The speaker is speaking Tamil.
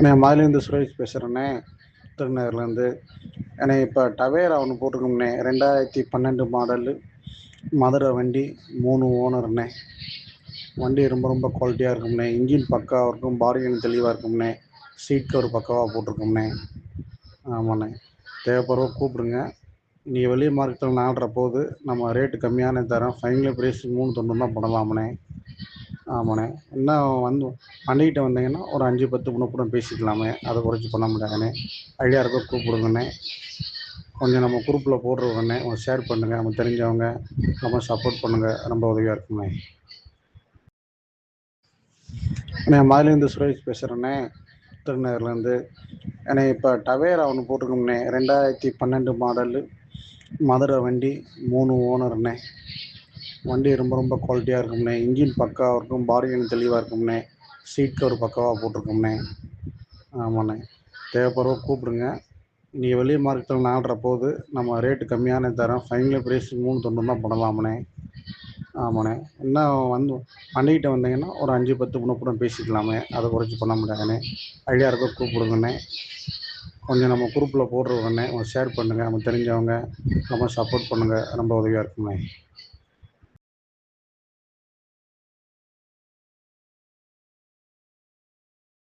நான் மதுலேருந்து சுரேஷ் பேசுகிறேண்ணே, திருநகர்லேருந்து. அண்ணே இப்போ டவேரா ஒன்று போட்டிருக்கோம்ண்ணே, 2012 மாடலு, மதுரை வண்டி, 3 ஓனருண்ணே. வண்டி ரொம்ப குவாலிட்டியாக இருக்கும்ண்ணே. இன்ஜின் பக்காவாக இருக்கும், பாடி லைன் தெளிவாக இருக்கும்ண்ணே. சீட் கவர் பக்காவாக போட்டிருக்கோம்ண்ணே. ஆமாண்ணே, தேவைப்படுறவங்க கூப்பிடுங்க. நீங்கள் வெளியே மார்க்கெட்டில் நாடுற போது நம்ம ரேட்டு கம்மியான தரோம். ஃபைனல் ப்ரைஸ் 390 தான் பண்ணலாம்ண்ணே. ஆமாண்ணே, இன்னும் பண்ணிக்கிட்டு வந்தீங்கன்னா ஒரு 5-10 முன்னே பேசிக்கலாமே, அதை குறைச்சி பண்ண முடியாதுண்ணே. ஐடியா இருக்க கூப்பிடுங்கண்ணே. கொஞ்சம் நம்ம குரூப்பில் போடுறவங்கண்ணே, கொஞ்சம் ஷேர் பண்ணுங்கள். நம்ம தெரிஞ்சவங்க நம்ம சப்போர்ட் பண்ணுங்கள், ரொம்ப உதவியாக இருக்குண்ணே. நான் மதுலேருந்து சுரேஷ் பேசுகிறேண்ணே, திருநகர்லேருந்து. அண்ணே இப்போ டவேரா ஒன்று போட்டிருக்கோம்ண்ணே, 2012 மாடலு, மதுரை வண்டி, 3 ஓனருண்ணே. வண்டி ரொம்ப குவாலிட்டியாக இருக்கும்ண்ணே. இன்ஜின் பக்காவாக இருக்கும், பாடி லைன் தெளிவாக இருக்கும்ண்ணே. சீட் கவர் பக்காவாக போட்டிருக்கோம்ண்ணே. ஆமாண்ணே, தேவைப்படுறவங்க கூப்பிடுங்க. நீங்கள் வெளியே மார்க்கெட்டில் நாடுற போது நம்ம ரேட்டு கம்மியான தரோம். ஃபைனல் ப்ரைஸ் 390 தான் பண்ணலாம்ண்ணே. ஆமாண்ணே, இன்னும் பண்ணிக்கிட்டு வந்தீங்கன்னா ஒரு 5-10 முன்னே பேசிக்கலாமே, அதை குறைச்சி பண்ண முடியாதுண்ணே. ஐடியா இருக்க கூப்பிடுங்கண்ணே. கொஞ்சம் நம்ம குரூப்பில் போடுறவங்கண்ணே, கொஞ்சம் ஷேர் பண்ணுங்கள். நம்ம தெரிஞ்சவங்க நம்ம சப்போர்ட் பண்ணுங்கள், ரொம்ப உதவியாக இருக்குண்ணே.